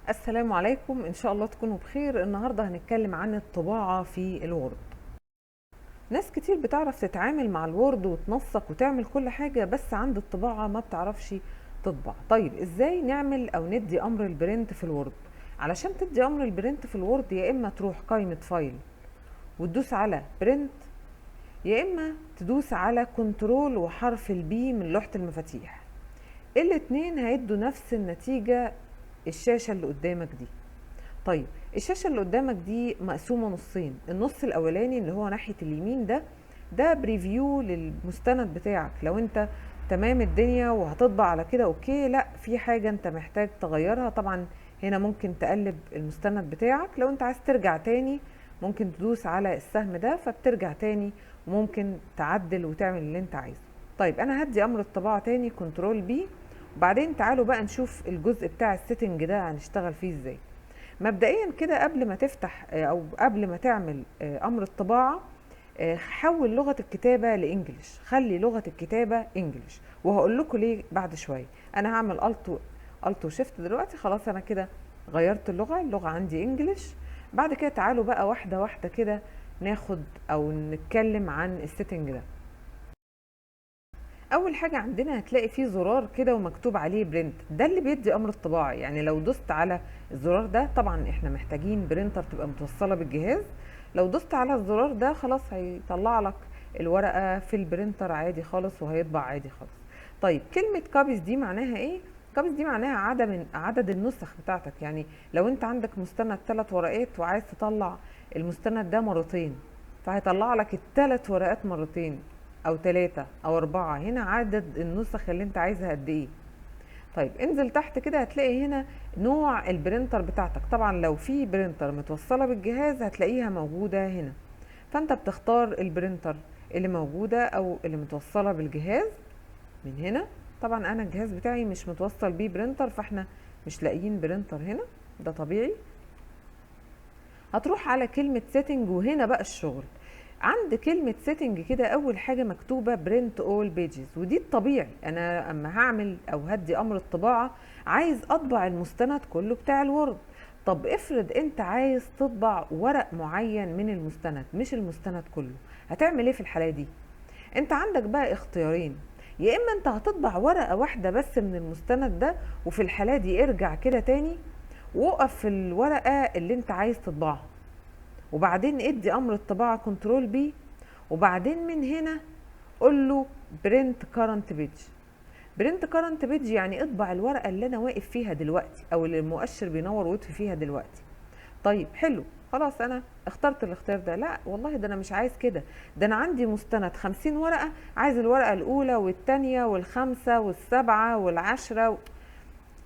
السلام عليكم، ان شاء الله تكونوا بخير. النهارده هنتكلم عن الطباعة في الوورد. ناس كتير بتعرف تتعامل مع الوورد وتنسق وتعمل كل حاجة، بس عند الطباعة ما بتعرفش تطبع. طيب ازاي نعمل او ندي امر البرنت في الوورد؟ علشان تدي امر البرنت في الوورد، يا اما تروح قائمة فايل وتدوس على برنت، يا اما تدوس على كنترول وحرف البي من لوحة المفاتيح. الاتنين هيدوا نفس النتيجة، الشاشة اللي قدامك دي. طيب الشاشة اللي قدامك دي مقسومة نصين. النص الأولاني اللي هو ناحية اليمين ده بريفيو للمستند بتاعك. لو انت تمام الدنيا وهتطبع على كده اوكي، لا في حاجة انت محتاج تغيرها، طبعا هنا ممكن تقلب المستند بتاعك. لو انت عايز ترجع تاني ممكن تدوس على السهم ده فبترجع تاني، وممكن تعدل وتعمل اللي انت عايزه. طيب انا هدي امر الطباعة تاني كنترول بي، وبعدين تعالوا بقى نشوف الجزء بتاع السيتنج ده هنشتغل فيه ازاي. مبدئيا كده قبل ما تفتح او قبل ما تعمل امر الطباعه، حول لغه الكتابه لانجليش، خلي لغه الكتابه انجليش، وهقول لكم ليه بعد شويه. انا هعمل الت وشيفت دلوقتي. خلاص انا كده غيرت اللغه عندي انجليش. بعد كده تعالوا بقى واحده واحده كده ناخد او نتكلم عن السيتنج ده. اول حاجه عندنا هتلاقي فيه زرار كده ومكتوب عليه برنت، ده اللي بيدي امر الطباعه. يعني لو دوست على الزرار ده، طبعا احنا محتاجين برينتر تبقى متوصله بالجهاز. لو دوست على الزرار ده خلاص هيطلع لك الورقه في البرينتر عادي خالص، وهيطبع عادي خالص. طيب كلمه كابيز دي معناها ايه؟ كابيز دي معناها عدد النسخ بتاعتك. يعني لو انت عندك مستند 3 ورقات وعايز تطلع المستند ده مرتين، فهيطلع لك الثلاث ورقات مرتين او 3 او 4. هنا عدد النسخ اللي انت عايزها قد ايه. طيب انزل تحت كده هتلاقي هنا نوع البرينتر بتاعتك. طبعا لو في برينتر متوصله بالجهاز هتلاقيها موجوده هنا، فانت بتختار البرينتر اللي موجوده او اللي متوصله بالجهاز من هنا. طبعا انا الجهاز بتاعي مش متوصل بيه برينتر، فاحنا مش لاقيين برينتر هنا، ده طبيعي. هتروح على كلمة سيتنج، وهنا بقى الشغل. عند كلمة سيتنج كده أول حاجة مكتوبة برنت اول بيجز، ودي الطبيعي. أنا أما هعمل أو هدي أمر الطباعة عايز أطبع المستند كله بتاع الوورد. طب افرض أنت عايز تطبع ورق معين من المستند مش المستند كله، هتعمل ايه في الحالة دي؟ انت عندك بقى اختيارين. يا اما انت هتطبع ورقة واحدة بس من المستند ده، وفي الحالة دي ارجع كده تاني وقف في الورقة اللي انت عايز تطبعها، وبعدين ادي امر الطباعة كنترول بي، وبعدين من هنا قول له برنت كارنت بيج. برنت كارنت بيج يعني اطبع الورقة اللي انا واقف فيها دلوقتي، او اللي المؤشر بينور ويطفي فيها دلوقتي. طيب حلو، خلاص انا اخترت الاختيار ده. لا والله ده انا مش عايز كده، ده انا عندي مستند 50 ورقة، عايز الورقة الاولى والتانية والخامسة والسابعة والعشرة،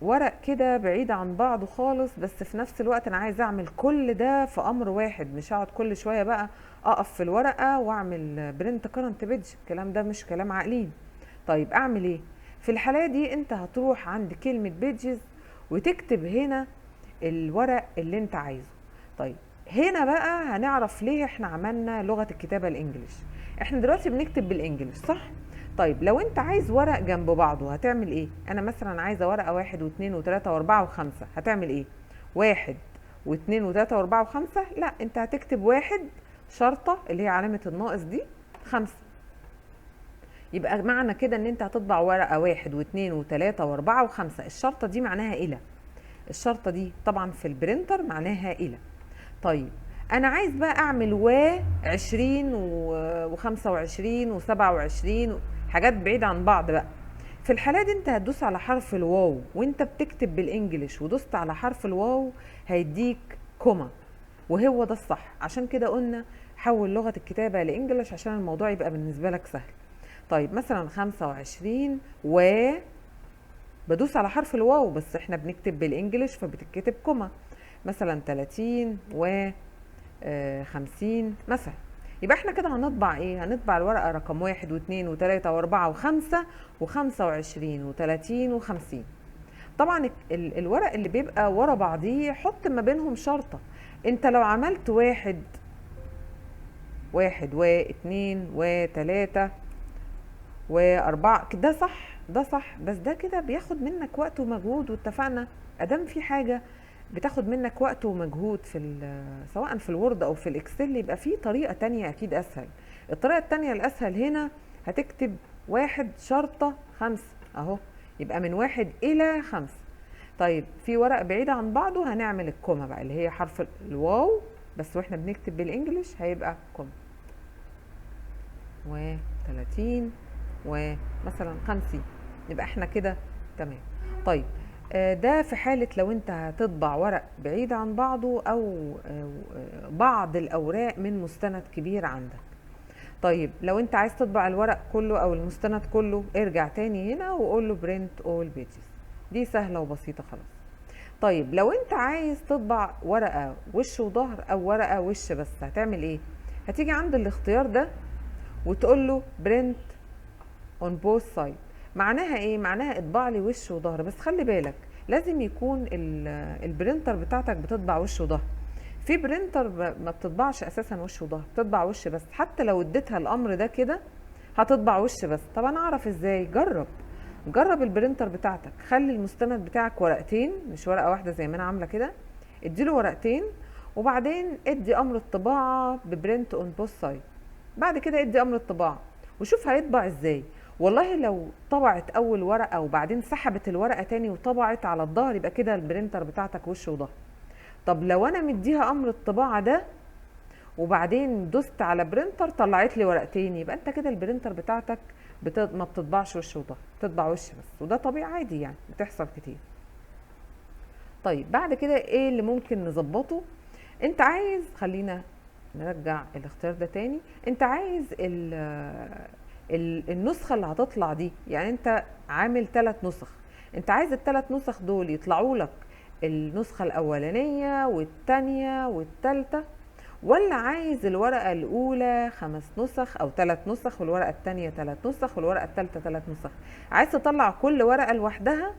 ورق كده بعيد عن بعضه خالص. بس في نفس الوقت انا عايز اعمل كل ده في امر واحد، مش هقعد كل شويه بقى اقف في الورقه واعمل برنت كارنت بيج، الكلام ده مش كلام عاقلين. طيب اعمل ايه في الحاله دي؟ انت هتروح عند كلمه بيجز وتكتب هنا الورق اللي انت عايزه. طيب هنا بقى هنعرف ليه احنا عملنا لغه الكتابه الانجليش. احنا دلوقتي بنكتب بالانجليش صح؟ طيب لو انت عايز ورق جنب بعضه هتعمل ايه؟ انا مثلا عايزه ورقه واحد واثنين وثلاثه واربعه وخمسه، هتعمل ايه؟ واحد واثنين وثلاثه واربعه وخمسه؟ لا، انت هتكتب واحد شرطه اللي هي علامه الناقص دي، خمسه. يبقى معنى كده ان انت هتطبع ورقه واحد واثنين وثلاثه واربعه وخمسه. الشرطه دي معناها الى، الشرطه دي طبعا في البرينتر معناها الى. طيب انا عايز بقى اعمل 20 و25 و27، حاجات بعيدة عن بعض بقى. في الحالة دي انت هتدوس على حرف الواو، وانت بتكتب بالانجليش ودوست على حرف الواو هيديك كوما، وهو ده الصح. عشان كده قلنا حول لغة الكتابة لانجليش عشان الموضوع يبقى بالنسبة لك سهل. طيب مثلا 25 بدوس على حرف الواو، بس احنا بنكتب بالانجليش فبتتكتب كوما. مثلا 30 50 مثلا. يبقى احنا كده هنطبع ايه؟ هنطبع الورقة رقم واحد واثنين وثلاثة واربعة وخمسة وخمسة وعشرين وثلاثين وخمسين. طبعا الورق اللي بيبقى ورا بعضيه حط ما بينهم شرطة. انت لو عملت واحد واثنين وثلاثة واربعة، ده صح، ده صح، بس ده كده بياخد منك وقت ومجهود. واتفقنا ادام في حاجة بتاخد منك وقت ومجهود سواء في الوورد او في الاكسل، يبقى في طريقة تانية اكيد اسهل. الطريقة التانية الاسهل هنا هتكتب 1 شرطة 5 اهو، يبقى من 1 إلى 5. طيب في ورق بعيد عن بعضه هنعمل الكوما بقى اللي هي حرف الواو، بس واحنا بنكتب بالانجلش هيبقى كوما. 30 ومثلا 50، يبقى احنا كده تمام. طيب ده في حالة لو انت هتطبع ورق بعيد عن بعضه او بعض الاوراق من مستند كبير عندك. طيب لو انت عايز تطبع الورق كله او المستند كله، ارجع تاني هنا وقول له برنت اول بيجز. دي سهلة وبسيطة خلاص. طيب لو انت عايز تطبع ورقة وش وظهر او ورقة وش بس، هتعمل ايه؟ هتيجي عند الاختيار ده وتقول له برنت اون بوث سايد. معناها ايه؟ معناها اطبع لي وش وظهر، بس خلي بالك لازم يكون البرينتر بتاعتك بتطبع وش وظهر. في برينتر ما بتطبعش اساسا وش وظهر، بتطبع وش بس. حتى لو اديتها الامر ده كده هتطبع وش بس. طب انا اعرف ازاي؟ جرب البرينتر بتاعتك، خلي المستند بتاعك ورقتين مش ورقه واحده زي ما انا عامله كده، اديله ورقتين وبعدين ادي امر الطباعه ببرنت اون بوث سايد. بعد كده ادي امر الطباعه وشوف هيطبع ازاي. والله لو طبعت اول ورقه وبعدين سحبت الورقه تاني وطبعت على الظهر، يبقى كده البرينتر بتاعتك وش وظهر. طب لو انا مديها امر الطباعه ده وبعدين دوست على برينتر طلعت لي ورقتين، يبقى انت كده البرينتر بتاعتك ما بتطبعش وش وظهر، بتطبع وش بس، وده طبيعي عادي يعني بتحصل كتير. طيب بعد كده ايه اللي ممكن نظبطه؟ انت عايز، خلينا نرجع الاختيار ده تاني، انت عايز النسخة اللي هتطلع دي، يعني انت عامل 3 نسخ، انت عايز ال3 نسخ دول يطلعوا لك النسخة الاولانية والتانية والتالتة، ولا عايز الورقة الاولى 5 نسخ او 3 نسخ والورقة التانية 3 نسخ والورقة التالتة 3 نسخ؟ عايز تطلع كل ورقة لوحدها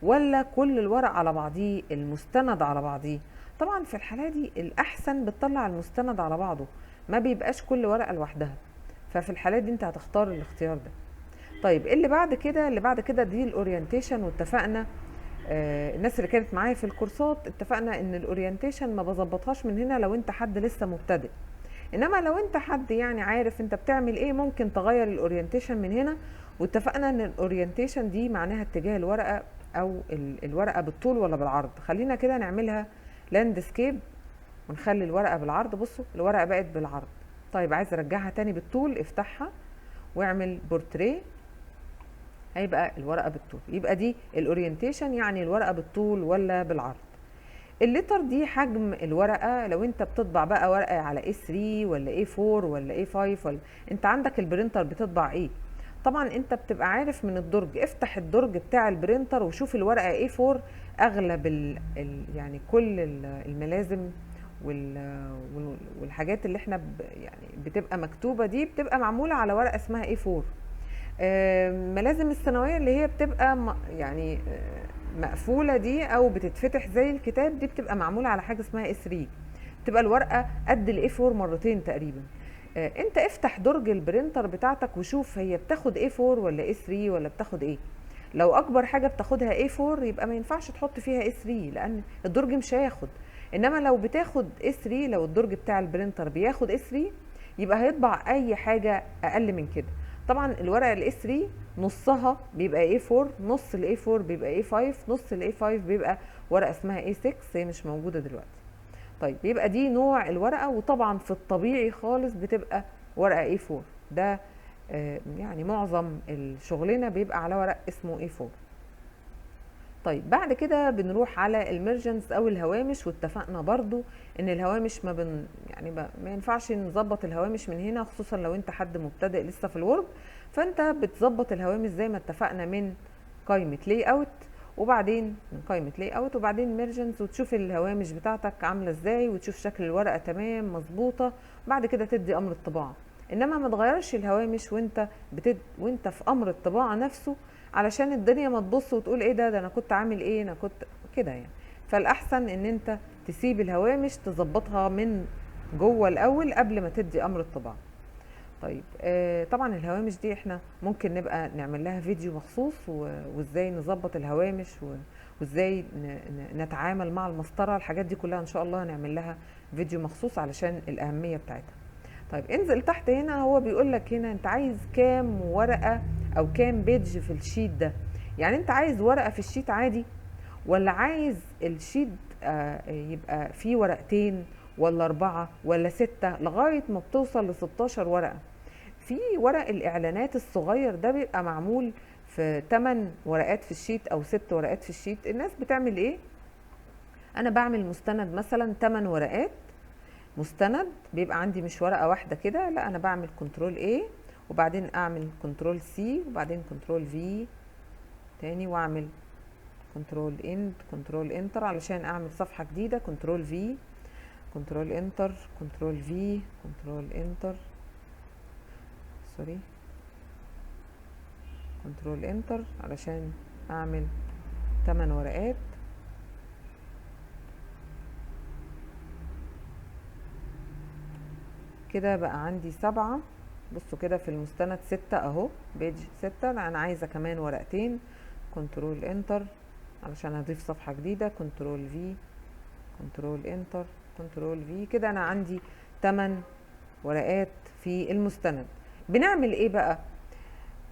ولا كل الورق على بعضيه، المستند على بعضيه؟ طبعا في الحالة دي الأحسن بتطلع المستند على بعضه، ما بيبقاش كل ورقة لوحدها. ففي الحالة دي انت هتختار الاختيار ده. طيب اللي بعد كده، دي الاورينتيشن. واتفقنا الناس اللي كانت معايا في الكورسات اتفقنا ان الاورينتيشن ما بظبطهاش من هنا لو انت حد لسه مبتدئ، انما لو انت حد يعني عارف انت بتعمل ايه ممكن تغير الاورينتيشن من هنا. واتفقنا ان الاورينتيشن دي معناها اتجاه الورقة او الورقة بالطول ولا بالعرض. خلينا كده نعملها لاندسكيب ونخلي الورقة بالعرض. بصوا الورقة بقت بالعرض. طيب عايز ارجعها تاني بالطول، افتحها واعمل بورتريه، هيبقى الورقة بالطول. يبقى دي الاورينتيشن، يعني الورقة بالطول ولا بالعرض. الليتر دي حجم الورقة، لو انت بتطبع بقى ورقة على A3 ولا A4 ولا A5 ولا انت عندك البرينتر بتطبع ايه. طبعا انت بتبقى عارف من الدرج، افتح الدرج بتاع البرينتر وشوف الورقة A4. اغلب يعني كل الملازم والحاجات اللي احنا يعني بتبقى مكتوبة دي بتبقى معمولة على ورقة اسمها A4. ملازم الثانوية اللي هي بتبقى يعني مقفولة دي او بتتفتح زي الكتاب، دي بتبقى معمولة على حاجة اسمها A3، بتبقى الورقة قد ال A4 مرتين تقريبا. انت افتح درج البرينتر بتاعتك وشوف هي بتاخد A4 ولا A3 ولا بتاخد ايه. لو اكبر حاجة بتاخدها A4 يبقى ما ينفعش تحط فيها A3 لان الدرج مش هياخد. انما لو بتاخد A3، لو الدرج بتاع البرينتر بياخد A3 يبقى هيطبع اي حاجة اقل من كده. طبعا الورقة ال A3 نصها بيبقى A4، نص ال A4 بيبقى A5، نص ال A5 بيبقى ورقة اسمها A6، هي مش موجودة دلوقتي. طيب يبقى دي نوع الورقة. وطبعا في الطبيعي خالص بتبقى ورقة A4، ده يعني معظم شغلنا بيبقى على ورق اسمه A4. طيب بعد كده بنروح على الميرجنز او الهوامش. واتفقنا برضو ان الهوامش يعني ما ينفعش نظبط الهوامش من هنا، خصوصا لو انت حد مبتدئ لسه في الوورد. فانت بتظبط الهوامش زي ما اتفقنا من قائمة لاي اوت، وبعدين من قائمة لاي اوت وبعدين ميرجنز، وتشوف الهوامش بتاعتك عاملة ازاي وتشوف شكل الورقة تمام مظبوطة. بعد كده تدي امر الطباعة، انما ما تغيرش الهوامش وانت في امر الطباعة نفسه، علشان الدنيا ما تبص وتقول ايه ده انا كنت عامل ايه، انا كنت كده يعني. فالاحسن ان انت تسيب الهوامش تظبطها من جوه الاول قبل ما تدي امر الطباعة. طيب طبعا الهوامش دي احنا ممكن نبقى نعمل لها فيديو مخصوص وازاي نظبط الهوامش وازاي نتعامل مع المسطرة. الحاجات دي كلها ان شاء الله هنعمل لها فيديو مخصوص علشان الأهمية بتاعتها. طيب انزل تحت هنا، هو بيقول لك هنا انت عايز كام ورقة او كام بيج في الشيت ده. يعني انت عايز ورقة في الشيت عادي، ولا عايز الشيت يبقى فيه ورقتين ولا 4 ولا 6 لغاية ما بتوصل ل16 ورقة. في ورق الإعلانات الصغير ده بيبقى معمول في 8 ورقات في الشيت أو 6 ورقات في الشيت. الناس بتعمل إيه؟ أنا بعمل مستند مثلا 8 ورقات، مستند بيبقى عندي مش ورقة واحدة كده، لا أنا بعمل كنترول A وبعدين أعمل كنترول C وبعدين كنترول V تاني وأعمل كنترول كنترول انتر علشان اعمل صفحة جديدة. كنترول في، كنترول انتر، كنترول في، كنترول انتر، سوري، كنترول انتر علشان اعمل 8 ورقات. كده بقى عندي 7. بصوا كده في المستند 6 اهو، بيج 6. انا عايزة كمان ورقتين. كنترول انتر علشان اضيف صفحة جديدة. كنترول في، كنترول انتر، كنترول في. كده انا عندي 8 ورقات في المستند. بنعمل ايه بقى؟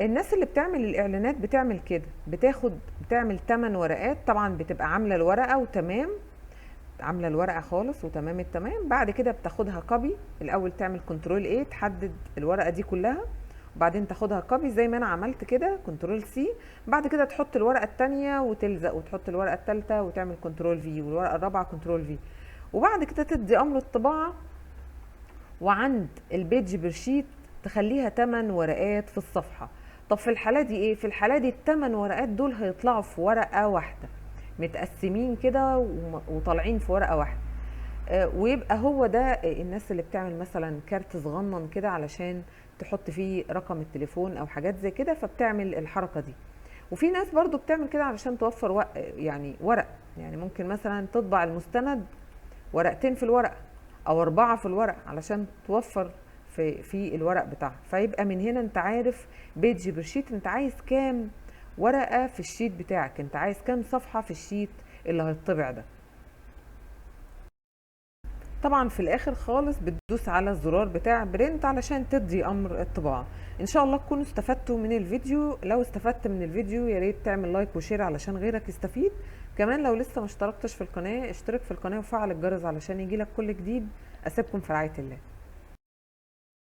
الناس اللي بتعمل الاعلانات بتعمل كده، بتعمل 8 ورقات. طبعا بتبقى عامله الورقه وتمام، عامله الورقه خالص وتمام التمام. بعد كده بتاخدها كوبي. الاول تعمل كنترول ايه تحدد الورقه دي كلها، وبعدين تاخدها كوبي زي ما انا عملت كده كنترول سي. بعد كده تحط الورقه الثانيه وتلزق، وتحط الورقه الثالثه وتعمل كنترول في، والورقه الرابعه كنترول في. وبعد كده تدي امر الطباعه، وعند البيج برشيت تخليها 8 ورقات في الصفحة. طب في الحالة دي ايه؟ في الحالة دي ال8 ورقات دول هيطلعوا في ورقة واحدة، متقسمين كده وطالعين في ورقة واحدة. ويبقى هو ده الناس اللي بتعمل مثلا كارت صغنن كده علشان تحط فيه رقم التليفون او حاجات زي كده، فبتعمل الحركة دي. وفي ناس برضو بتعمل كده علشان توفر يعني ورق. يعني ممكن مثلا تطبع المستند ورقتين في الورقة او 4 في الورق علشان توفر في الورق بتاعها. فيبقى من هنا انت عارف بيج برشيت انت عايز كام ورقة في الشيت بتاعك، انت عايز كام صفحة في الشيت اللي هيطبع ده. طبعا في الاخر خالص بتدوس على الزرار بتاع برنت علشان تدي امر الطباعة. ان شاء الله تكونوا استفدتوا من الفيديو. لو استفدت من الفيديو يا ريت تعمل لايك وشير علشان غيرك يستفيد. كمان لو لسه ما اشتركتش في القناة اشترك في القناة وفعل الجرس علشان يجيلك كل جديد. اسيبكم في رعاية الله.